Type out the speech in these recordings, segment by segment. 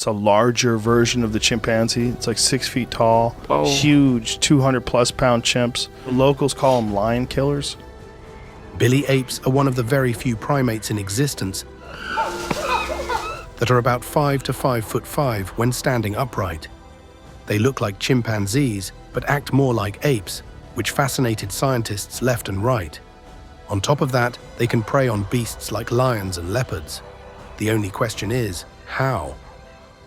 It's a larger version of the chimpanzee. It's like 6 feet tall, Oh. huge, 200-plus pound chimps. The locals call them lion killers. Bili apes are one of the very few primates in existence that are about 5 to 5'5" when standing upright. They look like chimpanzees, but act more like apes, which fascinated scientists left and right. On top of that, they can prey on beasts like lions and leopards. The only question is, how?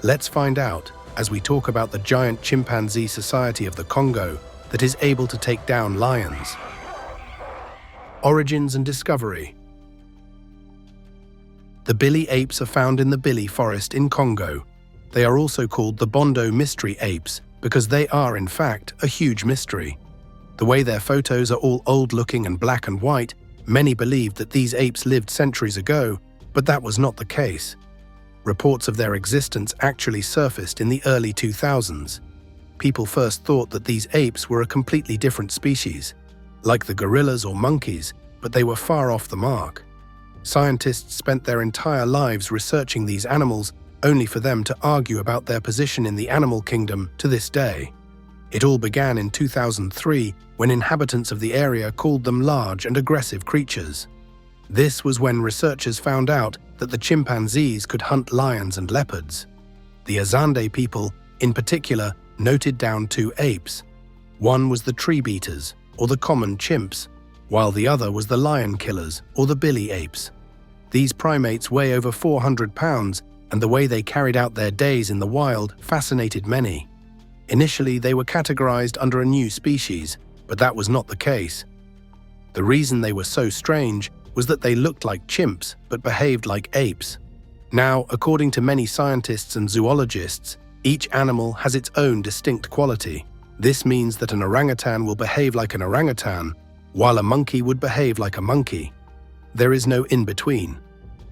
Let's find out as we talk about the giant chimpanzee society of the Congo that is able to take down lions. Origins and discovery. The Bili apes are found in the Bili forest in Congo. They are also called the Bondo mystery apes because they are, in fact, a huge mystery. The way their photos are all old-looking and black and white, many believed that these apes lived centuries ago, but that was not the case. Reports of their existence actually surfaced in the early 2000s. People first thought that these apes were a completely different species, like the gorillas or monkeys, but they were far off the mark. Scientists spent their entire lives researching these animals only for them to argue about their position in the animal kingdom to this day. It all began in 2003 when inhabitants of the area called them large and aggressive creatures. This was when researchers found out that the chimpanzees could hunt lions and leopards. The Azande people, in particular, noted down 2 apes. One was the tree beaters, or the common chimps, while the other was the lion killers, or the Bili apes. These primates weigh over 400 pounds, and the way they carried out their days in the wild fascinated many. Initially, they were categorized under a new species, but that was not the case. The reason they were so strange was that they looked like chimps but behaved like apes. Now, according to many scientists and zoologists, each animal has its own distinct quality. This means that an orangutan will behave like an orangutan, while a monkey would behave like a monkey. There is no in-between.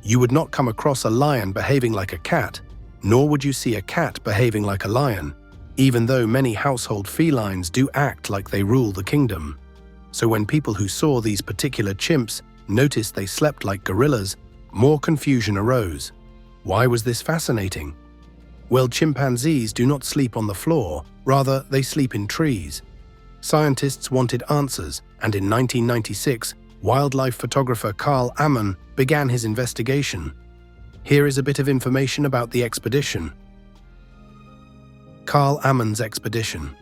You would not come across a lion behaving like a cat, nor would you see a cat behaving like a lion, even though many household felines do act like they rule the kingdom. So when people who saw these particular chimps noticed they slept like gorillas, more confusion arose. Why was this fascinating? Well, chimpanzees do not sleep on the floor, rather they sleep in trees. Scientists wanted answers, and in 1996, wildlife photographer Carl Ammon began his investigation. Here is a bit of information about the expedition. Carl Ammon's expedition.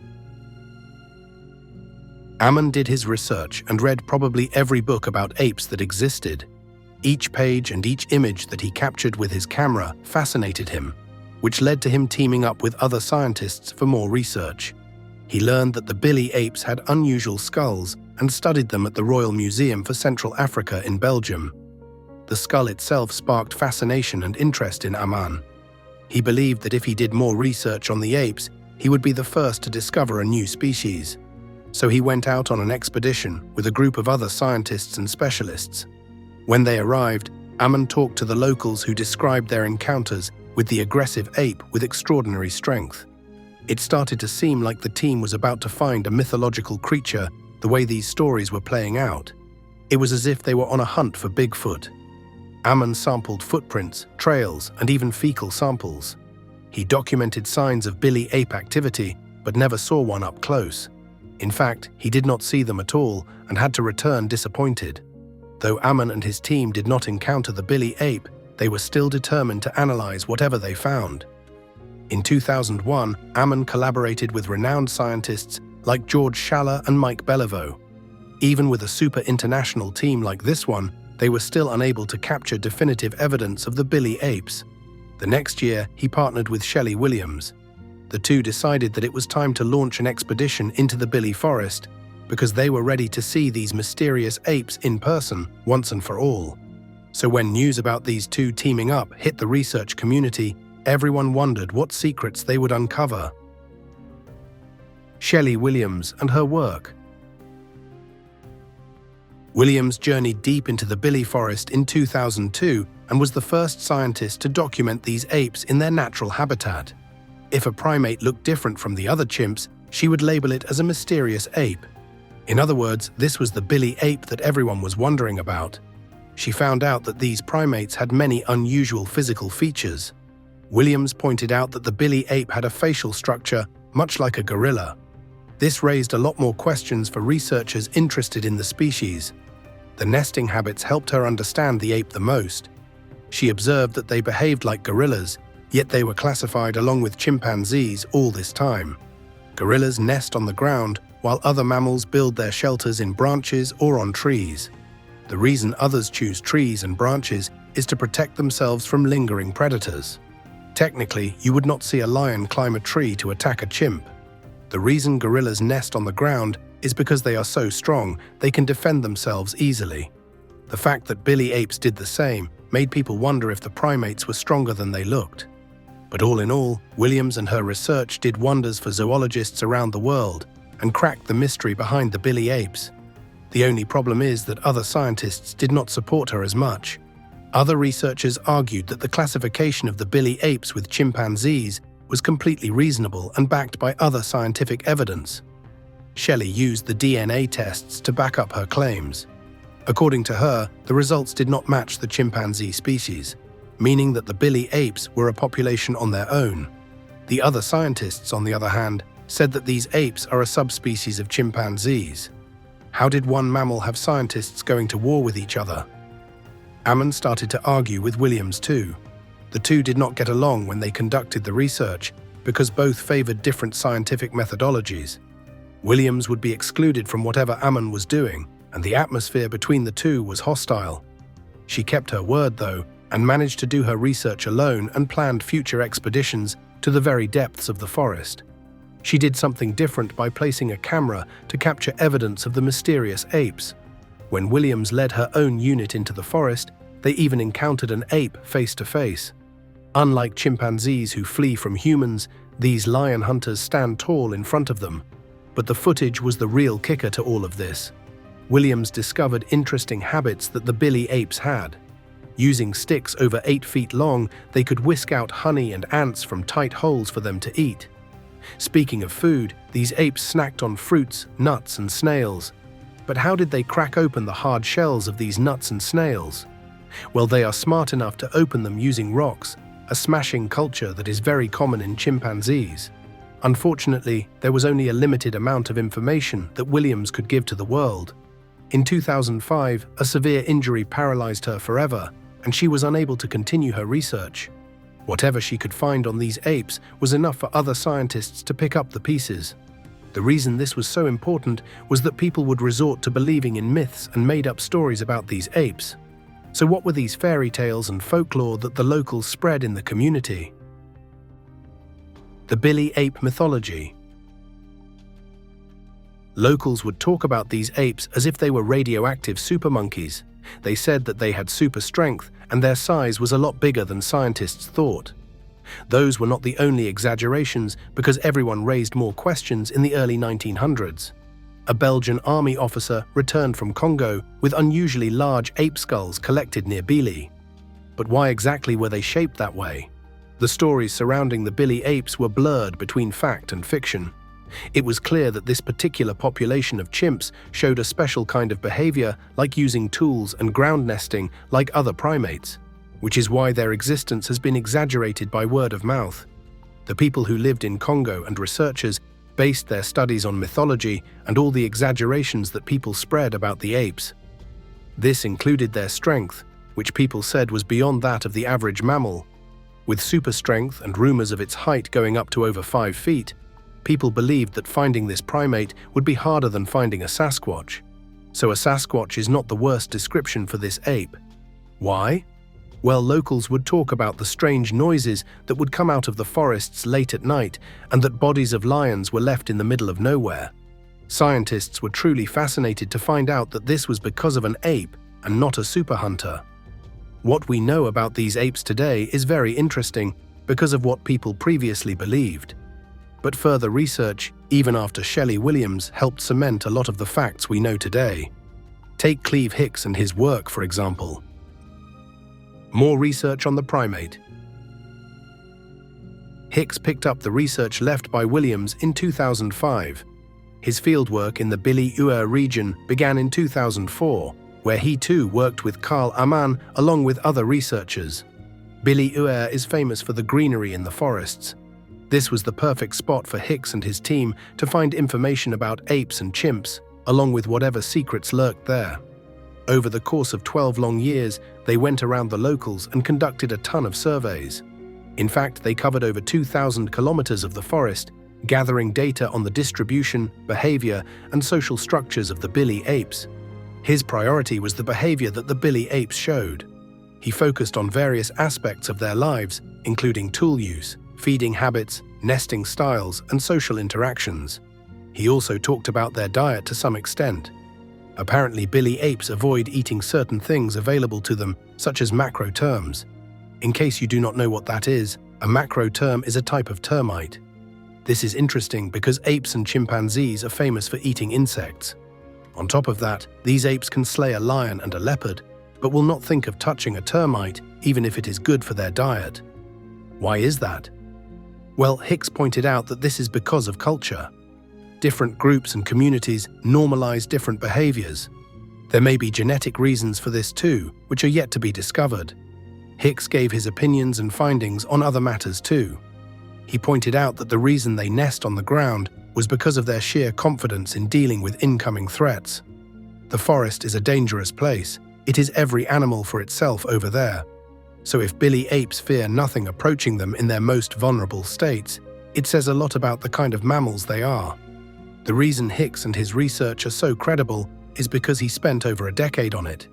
Ammon did his research and read probably every book about apes that existed. Each page and each image that he captured with his camera fascinated him, which led to him teaming up with other scientists for more research. He learned that the Bili apes had unusual skulls and studied them at the Royal Museum for Central Africa in Belgium. The skull itself sparked fascination and interest in Ammon. He believed that if he did more research on the apes, he would be the first to discover a new species. So he went out on an expedition with a group of other scientists and specialists. When they arrived, Ammon talked to the locals who described their encounters with the aggressive ape with extraordinary strength. It started to seem like the team was about to find a mythological creature the way these stories were playing out. It was as if they were on a hunt for Bigfoot. Ammon sampled footprints, trails, and even fecal samples. He documented signs of Bili ape activity, but never saw one up close. In fact, he did not see them at all and had to return disappointed. Though Ammon and his team did not encounter the Bili ape, they were still determined to analyze whatever they found. In 2001, Ammon collaborated with renowned scientists like George Schaller and Mike Beliveau. Even with a super international team like this one, they were still unable to capture definitive evidence of the Bili apes. The next year, he partnered with Shelly Williams. The two decided that it was time to launch an expedition into the Bili forest because they were ready to see these mysterious apes in person once and for all. So when news about these two teaming up hit the research community, everyone wondered what secrets they would uncover. Shelly Williams and her work. Williams journeyed deep into the Bili forest in 2002 and was the first scientist to document these apes in their natural habitat. If a primate looked different from the other chimps, she would label it as a mysterious ape. In other words, this was the Bili ape that everyone was wondering about. She found out that these primates had many unusual physical features. Williams pointed out that the Bili ape had a facial structure much like a gorilla. This raised a lot more questions for researchers interested in the species. The nesting habits helped her understand the ape the most. She observed that they behaved like gorillas, yet they were classified along with chimpanzees all this time. Gorillas nest on the ground, while other mammals build their shelters in branches or on trees. The reason others choose trees and branches is to protect themselves from lingering predators. Technically, you would not see a lion climb a tree to attack a chimp. The reason gorillas nest on the ground is because they are so strong they can defend themselves easily. The fact that Bili apes did the same made people wonder if the primates were stronger than they looked. But all in all, Williams and her research did wonders for zoologists around the world and cracked the mystery behind the Bili apes. The only problem is that other scientists did not support her as much. Other researchers argued that the classification of the Bili apes with chimpanzees was completely reasonable and backed by other scientific evidence. Shelly used the DNA tests to back up her claims. According to her, the results did not match the chimpanzee species, meaning that the Bili apes were a population on their own. The other scientists, on the other hand, said that these apes are a subspecies of chimpanzees. How did one mammal have scientists going to war with each other? Ammon started to argue with Williams too. The two did not get along when they conducted the research because both favored different scientific methodologies. Williams would be excluded from whatever Ammon was doing, and the atmosphere between the two was hostile. She kept her word, though, and managed to do her research alone and planned future expeditions to the very depths of the forest. She did something different by placing a camera to capture evidence of the mysterious apes. When Williams led her own unit into the forest, they even encountered an ape face to face. Unlike chimpanzees who flee from humans, these lion hunters stand tall in front of them. But the footage was the real kicker to all of this. Williams discovered interesting habits that the Bili apes had. Using sticks over 8 feet long, they could whisk out honey and ants from tight holes for them to eat. Speaking of food, these apes snacked on fruits, nuts, and snails. But how did they crack open the hard shells of these nuts and snails? Well, they are smart enough to open them using rocks, a smashing culture that is very common in chimpanzees. Unfortunately, there was only a limited amount of information that Williams could give to the world. In 2005, a severe injury paralyzed her forever, and she was unable to continue her research. Whatever she could find on these apes was enough for other scientists to pick up the pieces. The reason this was so important was that people would resort to believing in myths and made-up stories about these apes. So what were these fairy tales and folklore that the locals spread in the community? The Bili ape mythology. Locals would talk about these apes as if they were radioactive super monkeys. They said that they had super strength and their size was a lot bigger than scientists thought. Those were not the only exaggerations, because everyone raised more questions in the early 1900s. A Belgian army officer returned from Congo with unusually large ape skulls collected near Bili. But why exactly were they shaped that way? The stories surrounding the Bili apes were blurred between fact and fiction. It was clear that this particular population of chimps showed a special kind of behavior, like using tools and ground nesting like other primates, which is why their existence has been exaggerated by word of mouth. The people who lived in Congo and researchers based their studies on mythology and all the exaggerations that people spread about the apes. This included their strength, which people said was beyond that of the average mammal. With super strength and rumors of its height going up to over 5 feet, people believed that finding this primate would be harder than finding a Sasquatch. So a Sasquatch is not the worst description for this ape. Why? Well, locals would talk about the strange noises that would come out of the forests late at night and that bodies of lions were left in the middle of nowhere. Scientists were truly fascinated to find out that this was because of an ape and not a super hunter. What we know about these apes today is very interesting because of what people previously believed. But further research, even after Shelly Williams, helped cement a lot of the facts we know today. Take Cleve Hicks and his work, for example. More research on the primate. Hicks picked up the research left by Williams in 2005. His fieldwork in the Bili Apes region began in 2004, where he too worked with Carl Amann along with other researchers. Bili Apes is famous for the greenery in the forests. This was the perfect spot for Hicks and his team to find information about apes and chimps, along with whatever secrets lurked there. Over the course of 12 long years, they went around the locals and conducted a ton of surveys. In fact, they covered over 2,000 kilometers of the forest, gathering data on the distribution, behavior, and social structures of the Bili Apes. His priority was the behavior that the Bili Apes showed. He focused on various aspects of their lives, including tool use, feeding habits, nesting styles, and social interactions. He also talked about their diet to some extent. Apparently, Bili Apes avoid eating certain things available to them, such as macro terms. In case you do not know what that is, a macro term is a type of termite. This is interesting because apes and chimpanzees are famous for eating insects. On top of that, these apes can slay a lion and a leopard, but will not think of touching a termite even if it is good for their diet. Why is that? Well, Hicks pointed out that this is because of culture. Different groups and communities normalize different behaviors. There may be genetic reasons for this too, which are yet to be discovered. Hicks gave his opinions and findings on other matters too. He pointed out that the reason they nest on the ground was because of their sheer confidence in dealing with incoming threats. The forest is a dangerous place. It is every animal for itself over there. So if Bili Apes fear nothing approaching them in their most vulnerable states, it says a lot about the kind of mammals they are. The reason Hicks and his research are so credible is because he spent over a decade on it.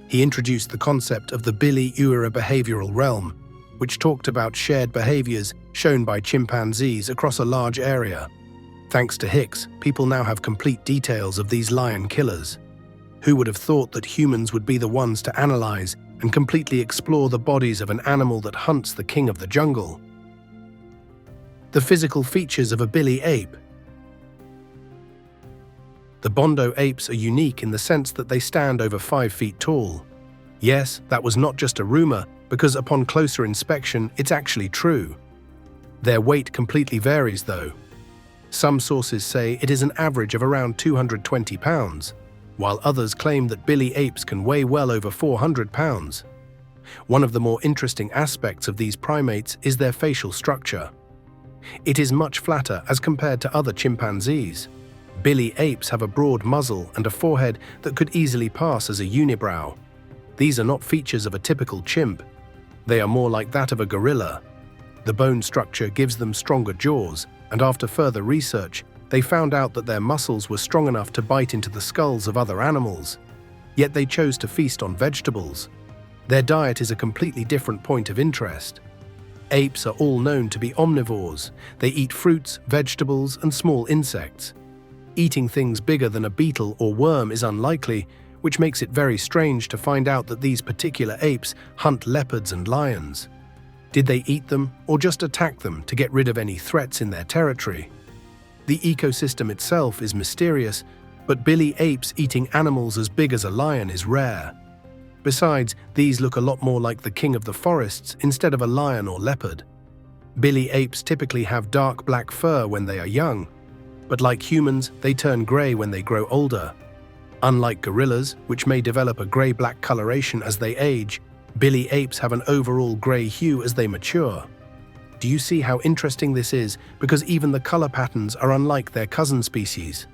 He introduced the concept of the Bili Apes behavioral realm, which talked about shared behaviors shown by chimpanzees across a large area. Thanks to Hicks, people now have complete details of these lion killers. Who would have thought that humans would be the ones to analyze and completely explore the bodies of an animal that hunts the king of the jungle? The physical features of a Bili ape. The Bondo apes are unique in the sense that they stand over 5 feet tall. Yes, that was not just a rumor, because upon closer inspection, it's actually true. Their weight completely varies though. Some sources say it is an average of around 220 pounds, while others claim that Bili Apes can weigh well over 400 pounds. One of the more interesting aspects of these primates is their facial structure. It is much flatter as compared to other chimpanzees. Bili Apes have a broad muzzle and a forehead that could easily pass as a unibrow. These are not features of a typical chimp. They are more like that of a gorilla. The bone structure gives them stronger jaws, and after further research, they found out that their muscles were strong enough to bite into the skulls of other animals. Yet they chose to feast on vegetables. Their diet is a completely different point of interest. Apes are all known to be omnivores. They eat fruits, vegetables, and small insects. Eating things bigger than a beetle or worm is unlikely, which makes it very strange to find out that these particular apes hunt leopards and lions. Did they eat them or just attack them to get rid of any threats in their territory? The ecosystem itself is mysterious, but Bili Apes eating animals as big as a lion is rare. Besides, these look a lot more like the king of the forests instead of a lion or leopard. Bili Apes typically have dark black fur when they are young, but like humans, they turn grey when they grow older. Unlike gorillas, which may develop a grey-black coloration as they age, Bili Apes have an overall grey hue as they mature. Do you see how interesting this is? Because even the color patterns are unlike their cousin species.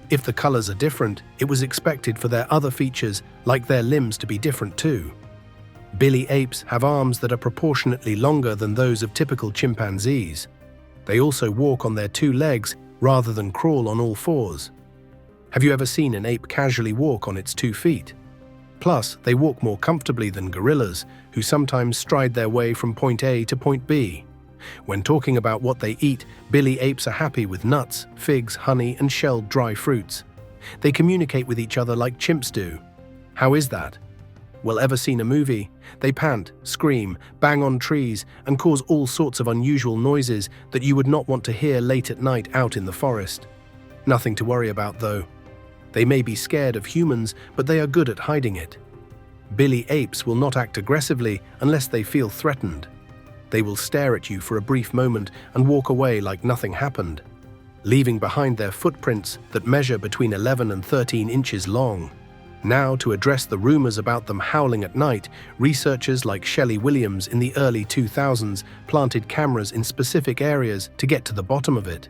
If the colors are different, it was expected for their other features, like their limbs, to be different too. Bili Apes have arms that are proportionately longer than those of typical chimpanzees. They also walk on their 2 legs rather than crawl on all 4s. Have you ever seen an ape casually walk on its 2 feet? Plus, they walk more comfortably than gorillas, who sometimes stride their way from point A to point B. When talking about what they eat, Bili Apes are happy with nuts, figs, honey, and shelled dry fruits. They communicate with each other like chimps do. How is that? Well, ever seen a movie? They pant, scream, bang on trees, and cause all sorts of unusual noises that you would not want to hear late at night out in the forest. Nothing to worry about though. They may be scared of humans, but they are good at hiding it. Bili Apes will not act aggressively unless they feel threatened. They will stare at you for a brief moment and walk away like nothing happened, leaving behind their footprints that measure between 11 and 13 inches long. Now, to address the rumors about them howling at night, researchers like Shelly in the early 2000s planted cameras in specific areas to get to the bottom of it.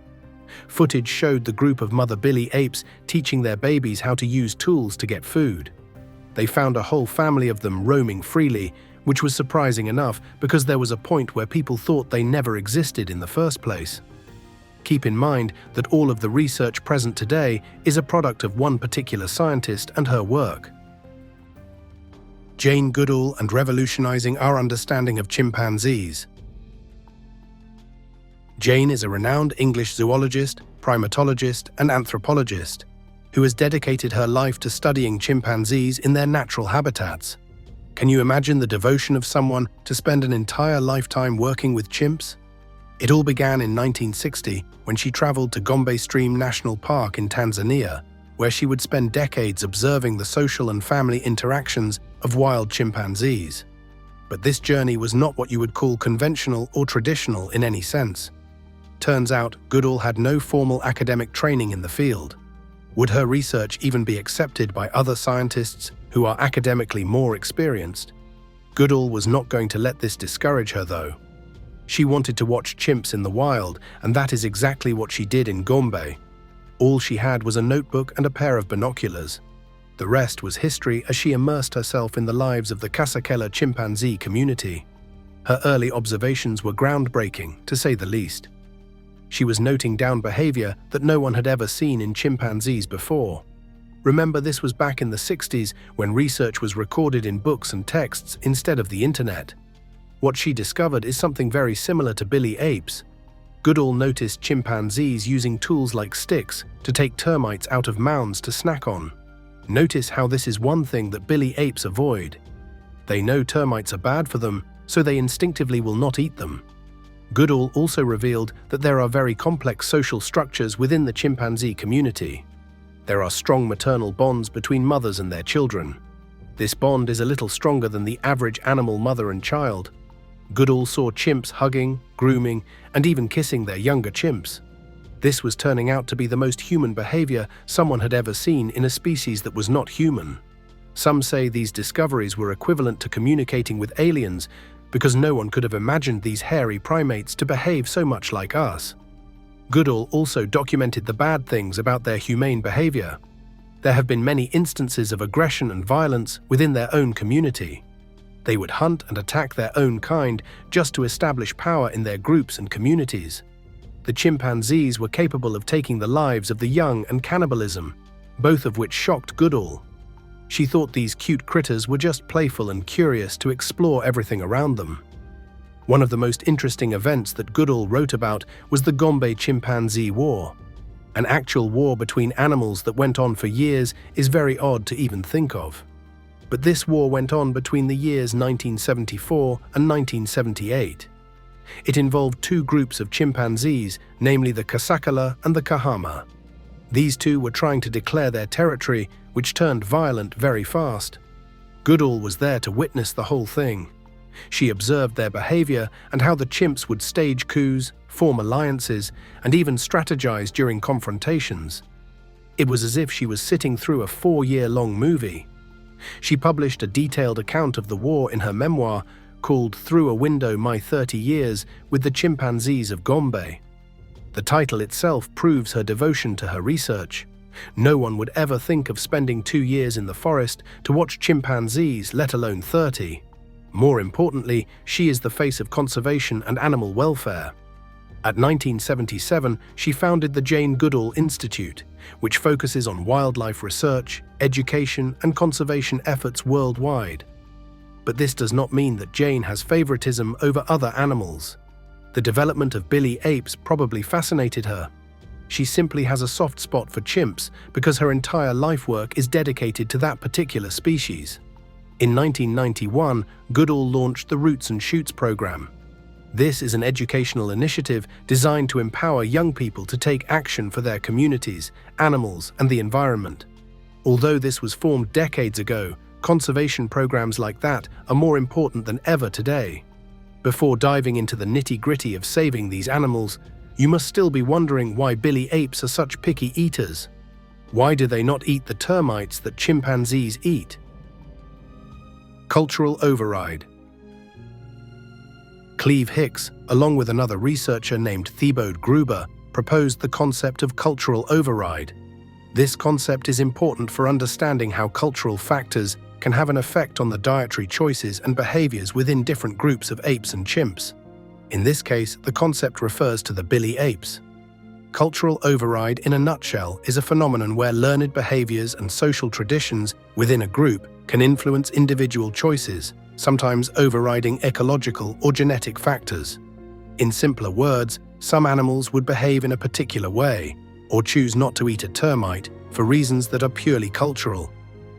Footage showed the group of mother Bili Apes teaching their babies how to use tools to get food. They found a whole family of them roaming freely, which was surprising enough because there was a point where people thought they never existed in the first place. Keep in mind that all of the research present today is a product of one particular scientist and her work. Jane Goodall and revolutionizing our understanding of chimpanzees. Jane is a renowned English zoologist, primatologist, and anthropologist who has dedicated her life to studying chimpanzees in their natural habitats. Can you imagine the devotion of someone to spend an entire lifetime working with chimps? It all began in 1960 when she traveled to Gombe Stream National Park in Tanzania, where she would spend decades observing the social and family interactions of wild chimpanzees. But this journey was not what you would call conventional or traditional in any sense. Turns out, Goodall had no formal academic training in the field. Would her research even be accepted by other scientists who are academically more experienced? Goodall was not going to let this discourage her, though. She wanted to watch chimps in the wild, and that is exactly what she did in Gombe. All she had was a notebook and a pair of binoculars. The rest was history as she immersed herself in the lives of the Kasakela chimpanzee community. Her early observations were groundbreaking, to say the least. She was noting down behavior that no one had ever seen in chimpanzees before. Remember, this was back in the 60s when research was recorded in books and texts instead of the internet. What she discovered is something very similar to Bili Apes. Goodall noticed chimpanzees using tools like sticks to take termites out of mounds to snack on. Notice how this is one thing that Bili Apes avoid. They know termites are bad for them, so they instinctively will not eat them. Goodall also revealed that there are very complex social structures within the chimpanzee community. There are strong maternal bonds between mothers and their children. This bond is a little stronger than the average animal mother and child. Goodall saw chimps hugging, grooming, and even kissing their younger chimps. This was turning out to be the most human behavior someone had ever seen in a species that was not human. Some say these discoveries were equivalent to communicating with aliens because no one could have imagined these hairy primates to behave so much like us. Goodall also documented the bad things about their humane behavior. There have been many instances of aggression and violence within their own community. They would hunt and attack their own kind just to establish power in their groups and communities. The chimpanzees were capable of taking the lives of the young and cannibalism, both of which shocked Goodall. She thought these cute critters were just playful and curious to explore everything around them. One of the most interesting events that Goodall wrote about was the Gombe Chimpanzee War. An actual war between animals that went on for years is very odd to even think of. But this war went on between the years 1974 and 1978. It involved two groups of chimpanzees, namely the Kasakela and the Kahama. These two were trying to declare their territory, which turned violent very fast. Goodall was there to witness the whole thing. She observed their behavior and how the chimps would stage coups, form alliances, and even strategize during confrontations. It was as if she was sitting through a 4-year-long movie. She published a detailed account of the war in her memoir called Through a Window My 30 Years with the Chimpanzees of Gombe. The title itself proves her devotion to her research. No one would ever think of spending 2 years in the forest to watch chimpanzees, let alone 30. More importantly, she is the face of conservation and animal welfare. At 1977, she founded the Jane Goodall Institute, which focuses on wildlife research, education, and conservation efforts worldwide. But this does not mean that Jane has favoritism over other animals. The development of Bili Apes probably fascinated her. She simply has a soft spot for chimps because her entire life work is dedicated to that particular species. In 1991, Goodall launched the Roots and Shoots program. This is an educational initiative designed to empower young people to take action for their communities, animals, and the environment. Although this was formed decades ago, conservation programs like that are more important than ever today. Before diving into the nitty-gritty of saving these animals, you must still be wondering why Bili Apes are such picky eaters. Why do they not eat the termites that chimpanzees eat? Cultural override. Cleve Hicks, along with another researcher named Thibaut Gruber, proposed the concept of cultural override. This concept is important for understanding how cultural factors can have an effect on the dietary choices and behaviors within different groups of apes and chimps. In this case, the concept refers to the Bili Apes. Cultural override, in a nutshell, is a phenomenon where learned behaviors and social traditions within a group can influence individual choices, sometimes overriding ecological or genetic factors. In simpler words, some animals would behave in a particular way, or choose not to eat a termite for reasons that are purely cultural.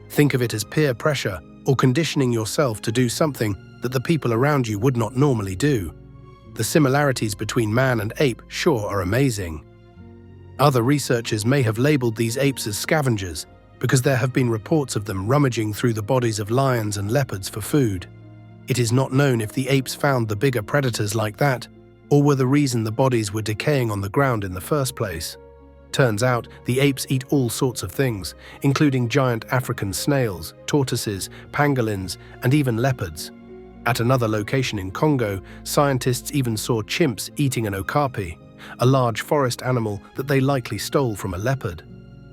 Think of it as peer pressure or conditioning yourself to do something that the people around you would not normally do. The similarities between man and ape sure are amazing. Other researchers may have labeled these apes as scavengers because there have been reports of them rummaging through the bodies of lions and leopards for food. It is not known if the apes found the bigger predators like that, or were the reason the bodies were decaying on the ground in the first place. Turns out, the apes eat all sorts of things, including giant African snails, tortoises, pangolins, and even leopards. At another location in Congo, scientists even saw chimps eating an okapi, a large forest animal that they likely stole from a leopard.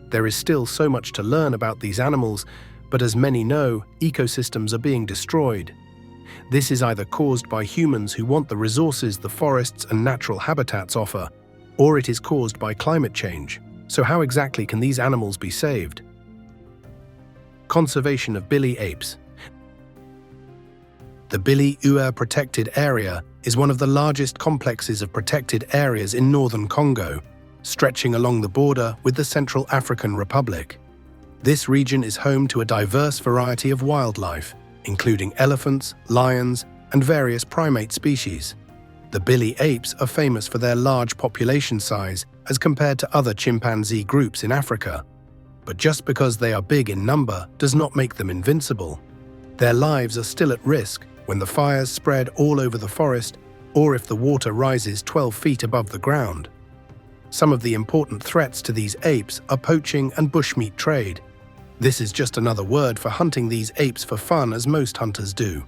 There is still so much to learn about these animals, but as many know, ecosystems are being destroyed. This is either caused by humans who want the resources the forests and natural habitats offer, or it is caused by climate change. So how exactly can these animals be saved? Conservation of Bili apes. The Bili Apes Protected Area is one of the largest complexes of protected areas in northern Congo, stretching along the border with the Central African Republic. This region is home to a diverse variety of wildlife, including elephants, lions, and various primate species. The Bili apes are famous for their large population size as compared to other chimpanzee groups in Africa. But just because they are big in number does not make them invincible. Their lives are still at risk when the fires spread all over the forest or if the water rises 12 feet above the ground. Some of the important threats to these apes are poaching and bushmeat trade. This is just another word for hunting these apes for fun, as most hunters do.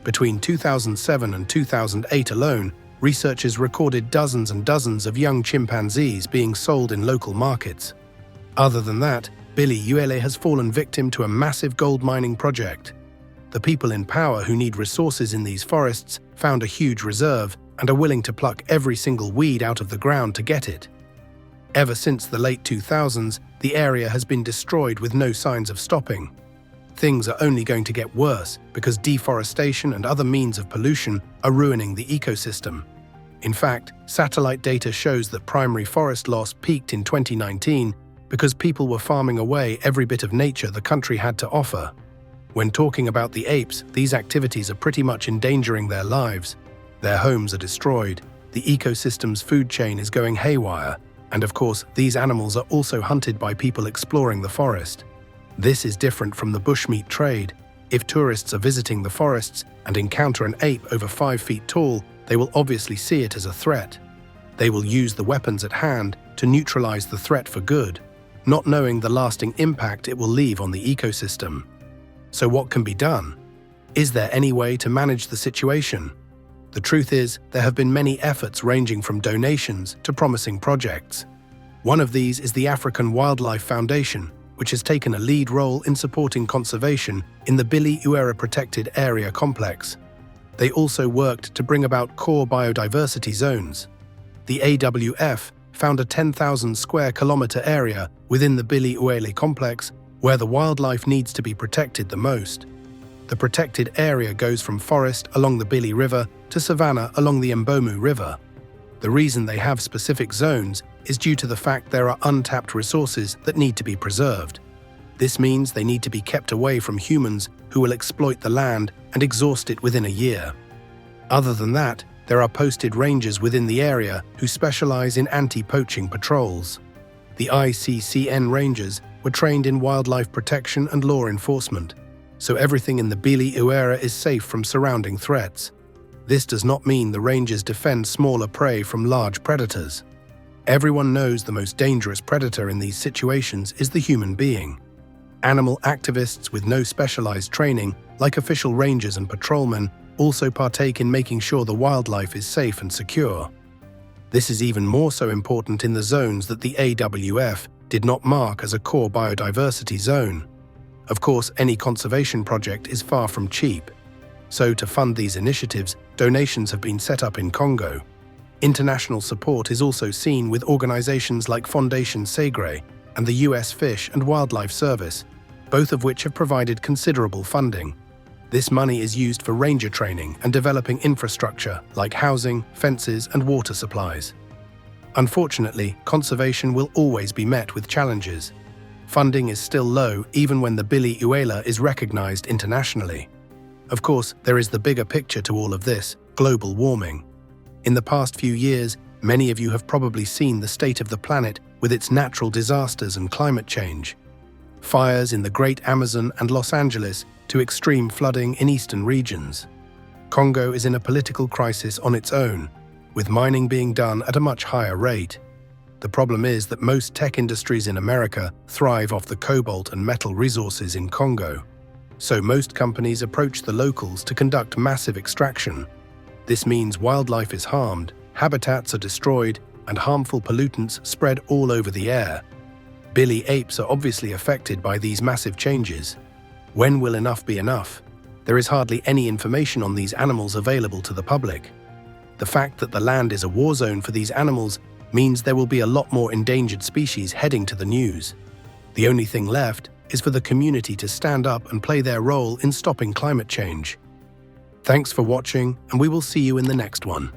Between 2007 and 2008 alone, researchers recorded dozens and dozens of young chimpanzees being sold in local markets. Other than that, Bili Apes has fallen victim to a massive gold mining project. The people in power who need resources in these forests found a huge reserve and are willing to pluck every single weed out of the ground to get it. Ever since the late 2000s, the area has been destroyed with no signs of stopping. Things are only going to get worse because deforestation and other means of pollution are ruining the ecosystem. In fact, satellite data shows that primary forest loss peaked in 2019 because people were farming away every bit of nature the country had to offer. When talking about the apes, these activities are pretty much endangering their lives. Their homes are destroyed, the ecosystem's food chain is going haywire, and of course, these animals are also hunted by people exploring the forest. This is different from the bushmeat trade. If tourists are visiting the forests and encounter an ape over 5 feet tall, they will obviously see it as a threat. They will use the weapons at hand to neutralize the threat for good, not knowing the lasting impact it will leave on the ecosystem. So what can be done? Is there any way to manage the situation? The truth is, there have been many efforts ranging from donations to promising projects. One of these is the African Wildlife Foundation, which has taken a lead role in supporting conservation in the Bili Apes Protected Area complex. They also worked to bring about core biodiversity zones. The AWF found a 10,000 square kilometer area within the Bili Apes complex where the wildlife needs to be protected the most. The protected area goes from forest along the Bili River to savanna along the Mbomu River. The reason they have specific zones is due to the fact there are untapped resources that need to be preserved. This means they need to be kept away from humans who will exploit the land and exhaust it within a year. Other than that, there are posted rangers within the area who specialize in anti-poaching patrols. The ICCN rangers were trained in wildlife protection and law enforcement, so everything in the Bili Apes is safe from surrounding threats. This does not mean the rangers defend smaller prey from large predators. Everyone knows the most dangerous predator in these situations is the human being. Animal activists with no specialized training, like official rangers and patrolmen, also partake in making sure the wildlife is safe and secure. This is even more so important in the zones that the AWF did not mark as a core biodiversity zone. Of course, any conservation project is far from cheap. So to fund these initiatives, donations have been set up in Congo. International support is also seen with organizations like Fondation Segre and the US Fish and Wildlife Service, both of which have provided considerable funding. This money is used for ranger training and developing infrastructure like housing, fences, and water supplies. Unfortunately, conservation will always be met with challenges. Funding is still low even when the Bili Apes is recognized internationally. Of course, there is the bigger picture to all of this: global warming. In the past few years, many of you have probably seen the state of the planet with its natural disasters and climate change. Fires in the Great Amazon and Los Angeles to extreme flooding in eastern regions. Congo is in a political crisis on its own, with mining being done at a much higher rate. The problem is that most tech industries in America thrive off the cobalt and metal resources in Congo. So most companies approach the locals to conduct massive extraction. This means wildlife is harmed, habitats are destroyed, and harmful pollutants spread all over the air. Bili apes are obviously affected by these massive changes. When will enough be enough? There is hardly any information on these animals available to the public. The fact that the land is a war zone for these animals means there will be a lot more endangered species heading to the news. The only thing left is for the community to stand up and play their role in stopping climate change. Thanks for watching, and we will see you in the next one.